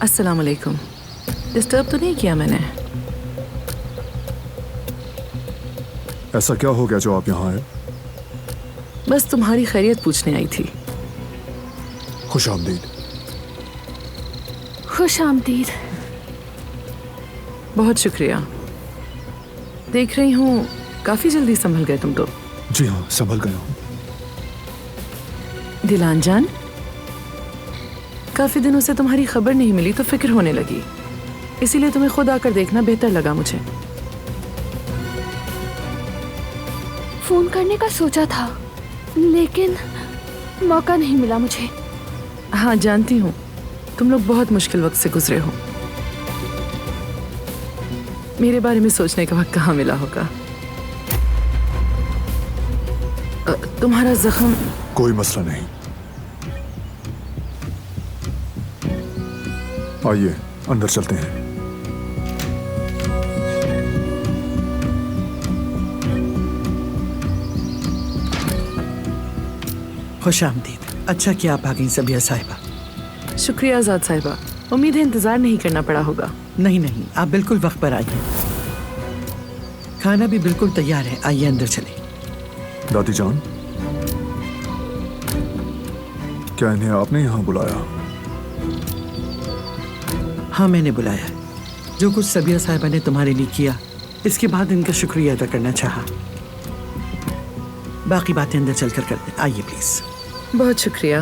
अस्सलाम वालेकुम। डिस्टर्ब तो नहीं किया मैंने? ऐसा क्या हो गया जो आप यहाँ आए? बस तुम्हारी खैरियत पूछने आई थी। खुश आमदीद। खुश आमदीद। बहुत शुक्रिया। देख रही हूँ काफी जल्दी संभल गए तुम तो। जी हाँ, संभल गया हूँ। दिलान जान, काफी दिनों से तुम्हारी खबर नहीं मिली तो फिक्र होने लगी, इसीलिए तुम्हें खुद आकर देखना बेहतर लगा मुझे। फोन करने का सोचा था लेकिन मौका नहीं मिला मुझे। हाँ जानती हूँ, तुम लोग बहुत मुश्किल वक्त से गुजरे हो। मेरे बारे में सोचने का वक्त कहाँ मिला होगा। तुम्हारा जख्म? कोई मसला नहीं। आइए अंदर चलते हैं। खुश आमदीद। अच्छा किया आप आ गई सबिया साहिबा। शुक्रिया आजाद साहिबा। उम्मीद है इंतजार नहीं करना पड़ा होगा। नहीं नहीं, आप बिल्कुल वक्त पर आइए। खाना भी बिल्कुल तैयार है, आइए अंदर चले। दादी जान, क्या इन्हें आपने यहाँ बुलाया? हाँ मैंने बुलाया। जो कुछ सबिया साहिबा ने तुम्हारे लिए किया, इसके बाद इनका शुक्रिया अदा करना चाहा। बाकी बातें अंदर चलकर करते हैं, आइए प्लीज। बहुत शुक्रिया।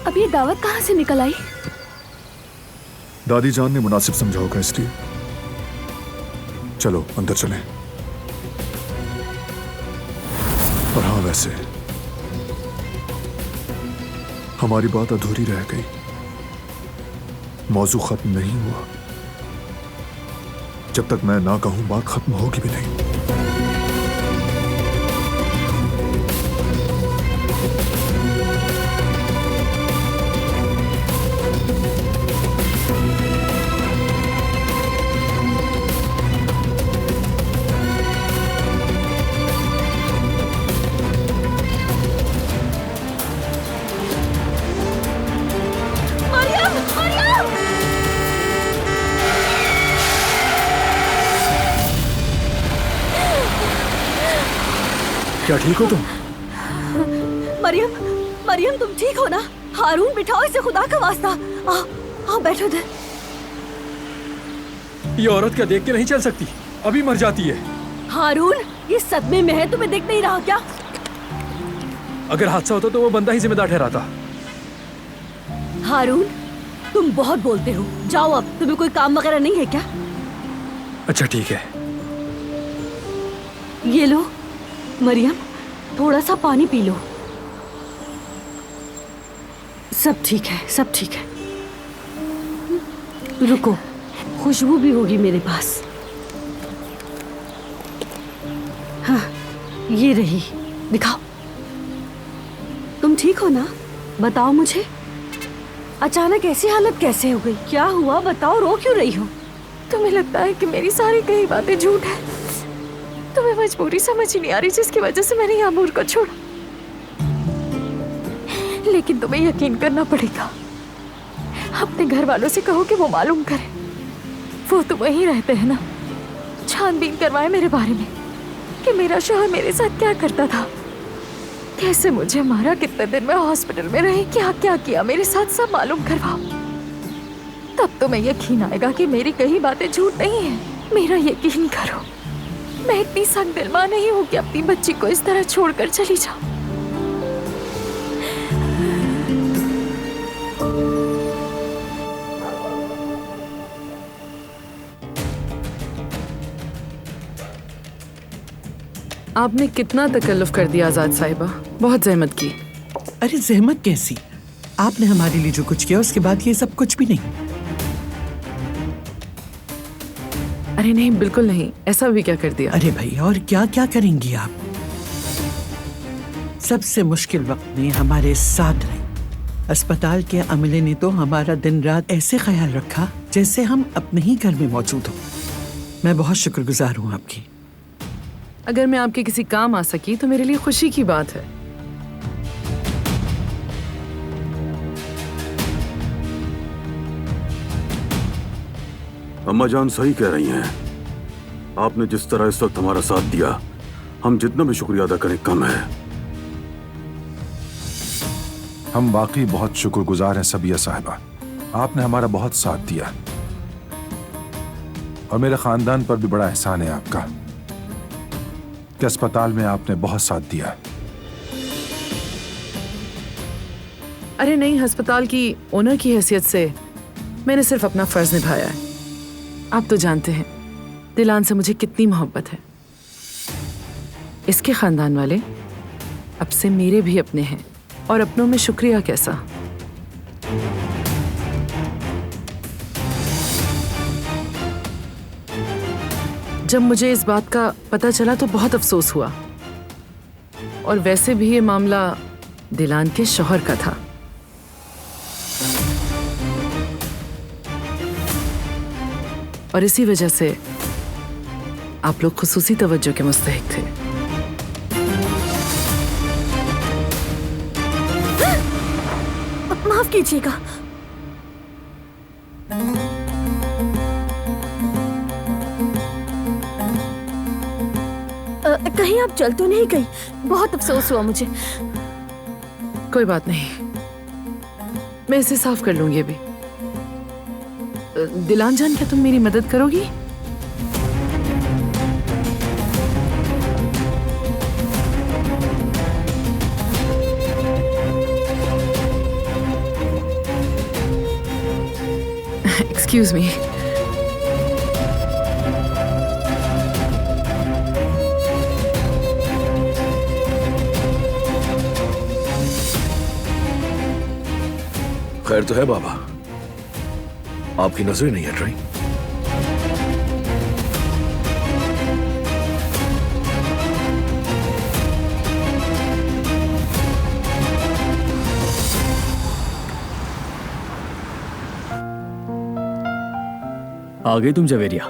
अब ये दावत कहाँ से निकल आई? दादी जान ने मुनासिब समझा होगा इसलिए। चलो अंदर चलें। और हाँ वैसे हमारी बात अधूरी रह गई, मौजू खत्म नहीं हुआ। जब तक मैं ना कहूं बात खत्म होगी भी नहीं। क्या ठीक हो तुम? मरियम, मरियम तुम ठीक हो ना? हारून बिठाओ इसे, खुदा का वास्ता। आओ बैठो इधर। ये औरत क्या देख के नहीं चल सकती? अभी मर जाती है। हारून ये सदमे में है, तुम्हें देख नहीं रहा क्या? अगर हादसा होता तो वो बंदा ही जिम्मेदार ठहराता। हारून तुम बहुत बोलते हो, जाओ अब। तुम्हें कोई काम वगैरह नहीं है क्या? अच्छा ठीक है। ये लो मरियम, थोड़ा सा पानी पी लो। सब ठीक है, सब ठीक है। रुको, खुशबू भी होगी मेरे पास। हाँ ये रही, दिखाओ। तुम ठीक हो ना? बताओ मुझे, अचानक ऐसी हालत कैसे हो गई? क्या हुआ बताओ, रो क्यों रही हो? तुम्हें लगता है कि मेरी सारी कही बातें झूठ है? तुम्हें मजबूरी समझ ही नहीं आ रही जिसकी वजह से मैंने यामूर को छोड़ा। लेकिन तुम्हें यकीन करना पड़ेगा। अपने घर वालों से कहो कि वो मालूम करें। वो तो वहीं रहते हैं ना। छानबीन करवाए मेरे बारे में कि मेरा शौहर मेरे साथ क्या करता था, कैसे मुझे मारा, कितने दिन में हॉस्पिटल में रही, क्या क्या किया मेरे साथ, सब मालूम करवाओ। तब तुम्हें यकीन आएगा कि मेरी कही बातें झूठ नहीं है। मेरा यकीन करो, मैं इतनी सख्त दिल मां नहीं हूं कि अपनी बच्ची को इस तरह छोड़कर चली जाऊं। आपने कितना तकल्लुफ कर दिया आजाद साहिबा, बहुत जहमत की। अरे जहमत कैसी, आपने हमारे लिए जो कुछ किया उसके बाद ये सब कुछ भी नहीं। अरे नहीं, बिल्कुल नहीं। ऐसा भी क्या कर दिया? अरे भाई, और क्या क्या करेंगी आप? सबसे मुश्किल वक्त में हमारे साथ रहे, अस्पताल के अमले ने तो हमारा दिन रात ऐसे ख्याल रखा जैसे हम अपने ही घर में मौजूद हो। मैं बहुत शुक्रगुजार हूँ आपकी। अगर मैं आपके किसी काम आ सकी तो मेरे लिए खुशी की बात है। अम्मा जान सही कह रही हैं। आपने जिस तरह इस वक्त हमारा साथ दिया, हम जितना भी शुक्रिया अदा करें कम है। हम वाकई बहुत शुक्रगुजार हैं सबिया साहिबा। आपने हमारा बहुत साथ दिया और मेरे खानदान पर भी बड़ा एहसान है आपका कि अस्पताल में आपने बहुत साथ दिया। अरे नहीं, अस्पताल की ओनर की हैसियत से मैंने सिर्फ अपना फर्ज निभाया है। आप तो जानते हैं दिलान से मुझे कितनी मोहब्बत है। इसके खानदान वाले अब से मेरे भी अपने हैं और अपनों में शुक्रिया कैसा। जब मुझे इस बात का पता चला तो बहुत अफसोस हुआ, और वैसे भी ये मामला दिलान के शौहर का था। और इसी वजह से आप लोग खुसूसी तवज्जो के मुस्तहिक थे। माफ कीजिएगा। कहीं आप चल तो नहीं गई? बहुत अफसोस हुआ मुझे। कोई बात नहीं, मैं इसे साफ कर लूंगी अभी। दिलान जान, क्या तुम मेरी मदद करोगी? Excuse me. खैर तो है बाबा, आपकी नजरें नहीं हट रही। आ गई तुम जवेरिया।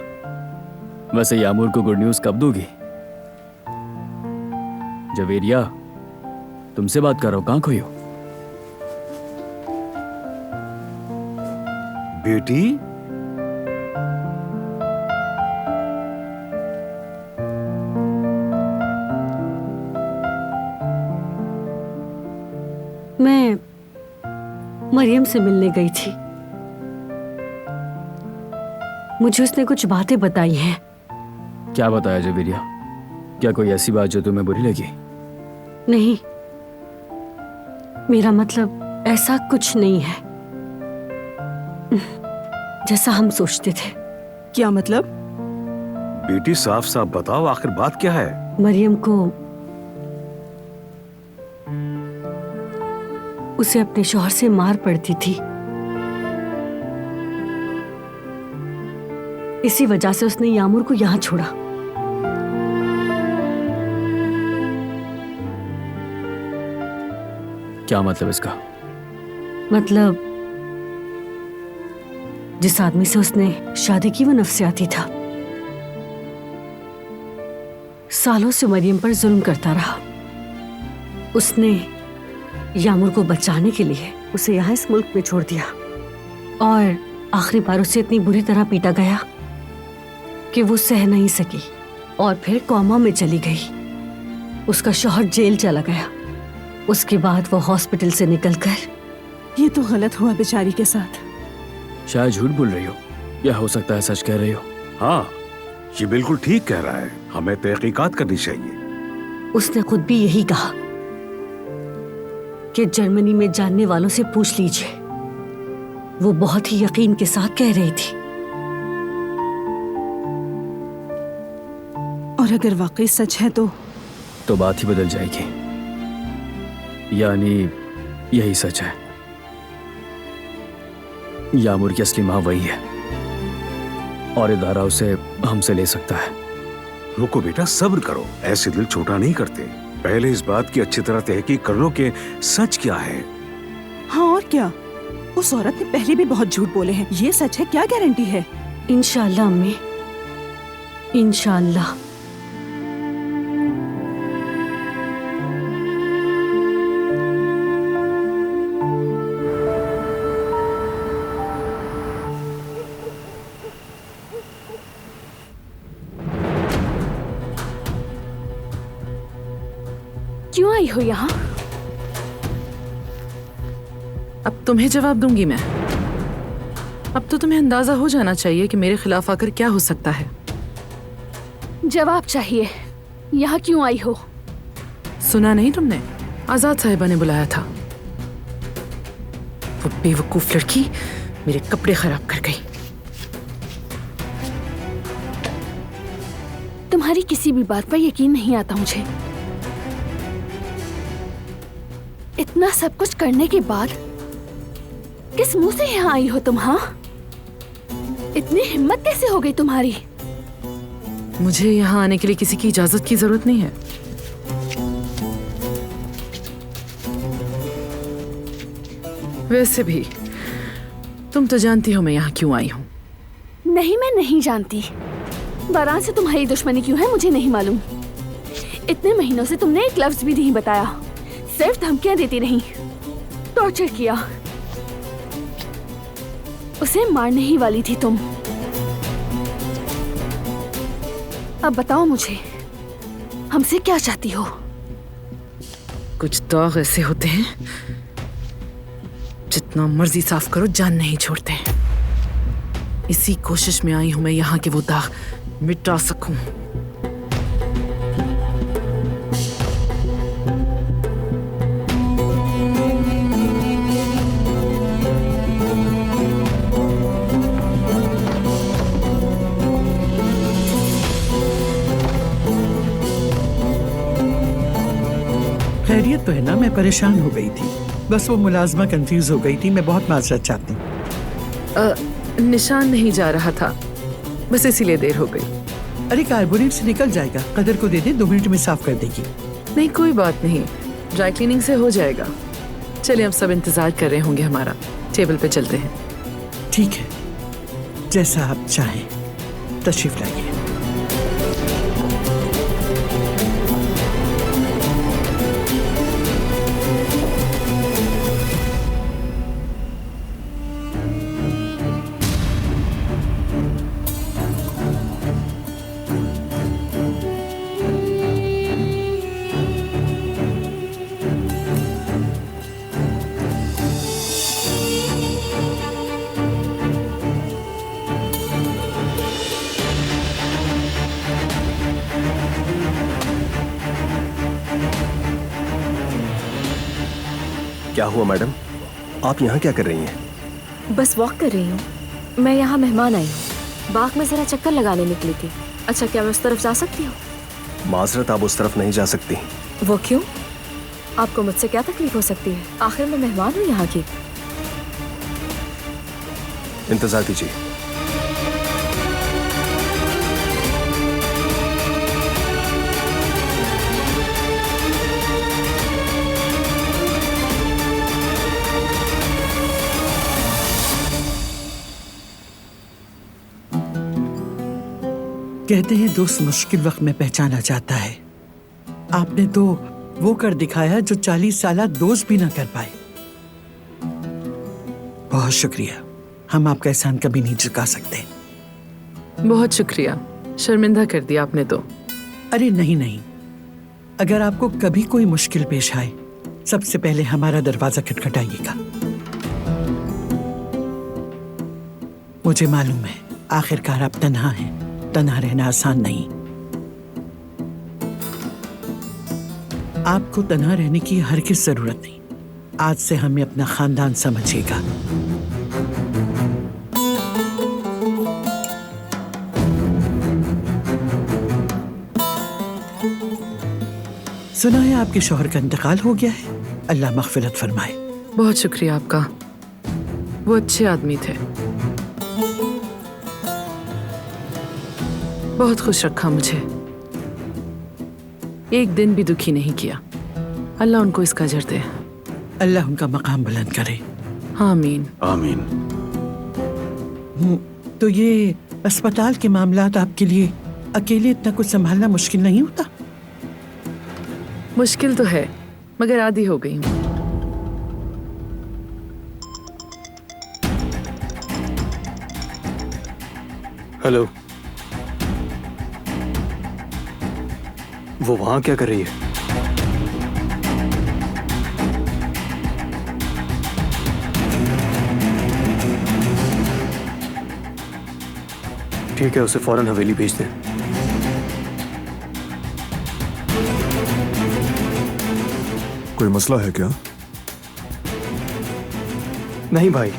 वैसे यामूर को गुड न्यूज कब दोगी? जवेरिया, तुमसे बात कर रहा हूं, कहां खोई हो? बेटी, मैं मरियम से मिलने गई थी। मुझे उसने कुछ बातें बताई हैं। क्या बताया जवेरिया? क्या कोई ऐसी बात जो तुम्हें बुरी लगी? नहीं, मेरा मतलब ऐसा कुछ नहीं है जैसा हम सोचते थे। क्या मतलब? बेटी साफ साफ बताओ, आखिर बात क्या है? मरियम को उसे अपने शौहर से मार पड़ती थी। इसी वजह से उसने यामूर को यहां छोड़ा। क्या मतलब इसका? मतलब जिस आदमी से उसने शादी की वो नफसियाती था। सालों से मरियम पर जुल्म करता रहा। उसने यामूर को बचाने के लिए उसे यहाँ इस मुल्क में छोड़ दिया, और आखिरी बार उसे इतनी बुरी तरह पीटा गया कि वो सह नहीं सकी और फिर कोमा में चली गई। उसका शौहर जेल चला गया। उसके बाद वो हॉस्पिटल से निकलकर। ये तो गलत हुआ बेचारी के साथ। शायद झूठ बोल रही हो, या हो सकता है सच कह रही हो। हाँ, ये बिल्कुल ठीक कह रहा है। हमें तहकीकात करनी चाहिए। उसने खुद भी यही कहा कि जर्मनी में जानने वालों से पूछ लीजिए। वो बहुत ही यकीन के साथ कह रही थी। और अगर वाकई सच है तो बात ही बदल जाएगी। यानी यही सच है। यामूर की असली मां वही है, और इदारा उसे हमसे ले सकता है। रुको बेटा, सब्र करो। ऐसे दिल छोटा नहीं करते। पहले इस बात की अच्छी तरह तहकीक कर लो कि सच क्या है। हाँ, और क्या? उस औरत ने पहले भी बहुत झूठ बोले हैं। ये सच है, क्या गारंटी है? इंशाल्लाह अम्मी, इंशाल्लाह। क्यों आई हो यहाँ? अब तुम्हें जवाब दूंगी मैं। अब तो तुम्हें अंदाजा हो जाना चाहिए कि मेरे खिलाफ आकर क्या हो सकता है। जवाब चाहिए। यहाँ क्यों आई हो? सुना नहीं तुमने? आजाद साहिबा ने बुलाया था। वो बेवकूफ लड़की मेरे कपड़े खराब कर गई। तुम्हारी किसी भी बात पर यकीन नहीं आता मुझे। इतना सब कुछ करने के बाद किस मुंह से यहाँ आई हो तुम? हाँ, इतनी हिम्मत कैसे हो गई तुम्हारी? मुझे यहाँ आने के लिए किसी की इजाजत की जरूरत नहीं है। वैसे भी तुम तो जानती हो मैं यहाँ क्यों आई हूँ। नहीं, मैं नहीं जानती। बारात से तुम्हारी दुश्मनी क्यों है मुझे नहीं मालूम। इतने महीनों से तुमने एक लफ्ज भी नहीं बताया, सिर्फ धमकियां देती रही, टॉर्चर किया। उसे मारने ही वाली थी तुम। अब बताओ मुझे, हमसे क्या चाहती हो? कुछ दाग ऐसे होते हैं जितना मर्जी साफ करो जान नहीं छोड़ते। इसी कोशिश में आई हूं मैं यहाँ के वो दाग मिटा सकूं। खैरियत तो है ना? मैं परेशान हो गई थी, बस वो मुलाजमा कंफ्यूज हो गई थी। मैं बहुत माजरत चाहती हूँ। निशान नहीं जा रहा था, बस इसीलिए देर हो गई। अरे कार्बोनेट से निकल जाएगा, कदर को दे दे, 2 मिनट में साफ कर देगी। नहीं कोई बात नहीं, ड्राई क्लीनिंग से हो जाएगा। चलिए, हम सब इंतजार कर रहे होंगे हमारा। टेबल पे चलते हैं। ठीक है, जैसा आप चाहें। तशरीफ लाइए। क्या हुआ मैडम, आप यहाँ क्या कर रही हैं? बस वॉक कर रही हूँ। मैं यहाँ मेहमान आई हूँ, बाग में जरा चक्कर लगाने निकली थी। अच्छा, क्या मैं उस तरफ जा सकती हूँ? माजरत, आप उस तरफ नहीं जा सकती। वो क्यों? आपको मुझसे क्या तकलीफ हो सकती है? आखिर मैं मेहमान हूँ यहाँ की। इंतजार कीजिए। कहते हैं दोस्त मुश्किल वक्त में पहचाना जाता है। आपने तो वो कर दिखाया जो 40 साल दोस्त भी ना कर पाए। बहुत शुक्रिया, हम आपका एहसान कभी नहीं चुका सकते। बहुत शुक्रिया, शर्मिंदा कर दिया आपने तो। अरे नहीं नहीं, अगर आपको कभी कोई मुश्किल पेश आए, सबसे पहले हमारा दरवाजा खटखटाइएगा। मुझे मालूम है आखिरकार आप तन्हा हैं, तन्हा रहना आसान नहीं। आपको तन्हा रहने की हरगिज़ जरूरत नहीं। आज से हमें अपना खानदान समझिएगा। सुना है आपके शौहर का इंतकाल हो गया है, अल्लाह मग़फ़िरत फरमाए। बहुत शुक्रिया आपका, वो अच्छे आदमी थे, बहुत खुश रखा मुझे, एक दिन भी दुखी नहीं किया। अल्लाह उनको इसका अजर दे। अल्लाह उनका मकाम बुलंद करे। आमीन। आमीन। तो ये अस्पताल के मामलात आपके लिए अकेले इतना कुछ संभालना मुश्किल नहीं होता? मुश्किल तो है, मगर आदी हो गई हूँ। हेलो, वो वहां क्या कर रही है? ठीक है, उसे फौरन हवेली भेज दें। कोई मसला है क्या? नहीं भाई,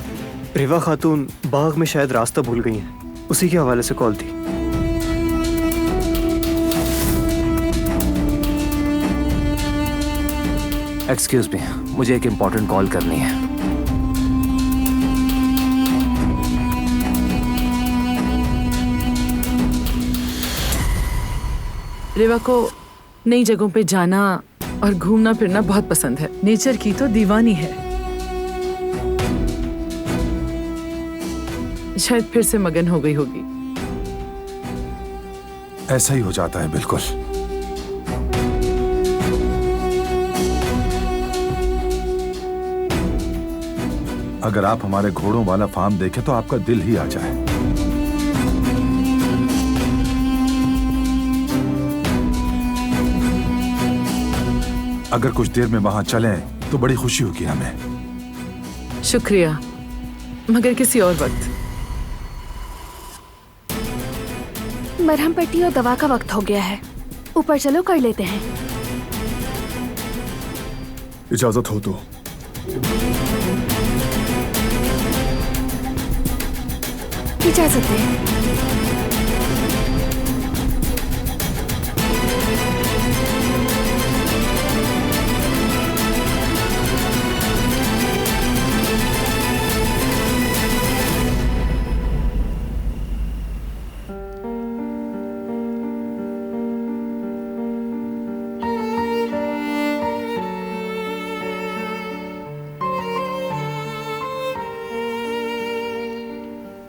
रिवा खातून बाग में शायद रास्ता भूल गई हैं, उसी के हवाले से कॉल थी। एक्सक्यूज मी, मुझे एक इम्पोर्टेंट कॉल करनी है। रेवा को नई जगहों पे जाना और घूमना फिरना बहुत पसंद है। नेचर की तो दीवानी है। शायद फिर से मगन हो गई होगी। ऐसा ही हो जाता है, बिल्कुल। अगर आप हमारे घोड़ों वाला फार्म देखें तो आपका दिल ही आ जाए। अगर कुछ देर में वहां चलें तो बड़ी खुशी होगी हमें। शुक्रिया, मगर किसी और वक्त। मरहम पट्टी और दवा का वक्त हो गया है। ऊपर चलो, कर लेते हैं। इजाजत हो तो। इजाजत है।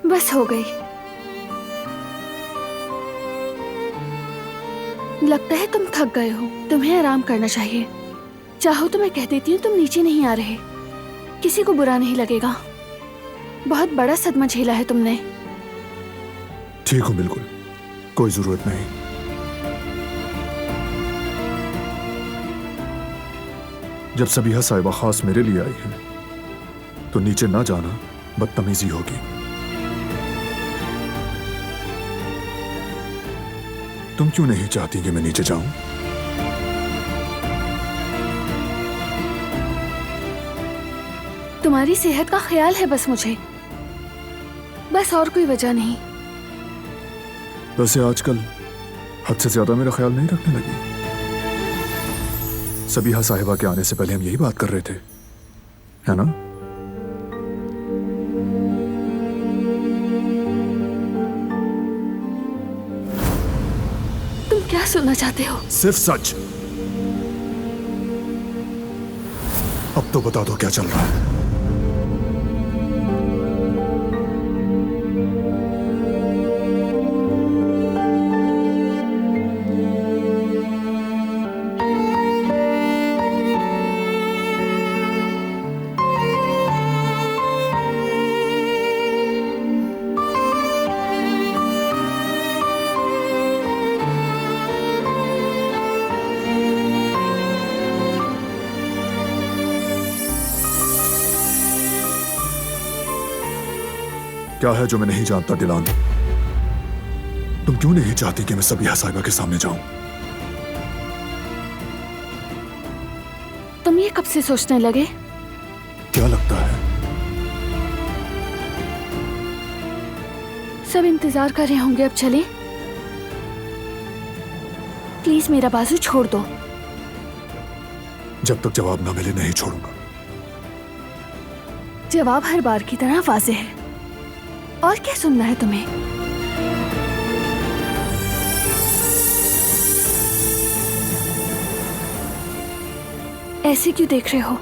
बस हो गई। लगता है तुम थक गए हो, तुम्हें आराम करना चाहिए। चाहो तो मैं कह देती हूँ तुम नीचे नहीं आ रहे, किसी को बुरा नहीं लगेगा। बहुत बड़ा सदमा झेला है तुमने। ठीक हूँ, बिल्कुल, कोई जरूरत नहीं। जब सबीहा साहिबा खास मेरे लिए आई है तो नीचे ना जाना बदतमीजी होगी। तुम क्यों नहीं चाहती कि मैं नीचे जाऊं? तुम्हारी सेहत का ख्याल है बस मुझे, बस और कोई वजह नहीं। वैसे आजकल हद से ज्यादा मेरा ख्याल नहीं रखने लगी। सबीहा साहिबा के आने से पहले हम यही बात कर रहे थे, है ना? क्या सुनना चाहते हो? सिर्फ सच। अब तो बता दो क्या चल रहा है। क्या है जो मैं नहीं जानता दिलान? तुम क्यों नहीं चाहती कि मैं सबीहा साहिबा के सामने जाऊं? तुम ये कब से सोचने लगे? क्या लगता है? सब इंतजार कर रहे होंगे, अब चलें? प्लीज मेरा बाजू छोड़ दो। जब तक जवाब ना मिले नहीं छोड़ूंगा। जवाब हर बार की तरह वाज़ेह है। और क्या सुनना है तुम्हें? ऐसे क्यों देख रहे हो?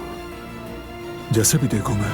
जैसे भी देखो मैं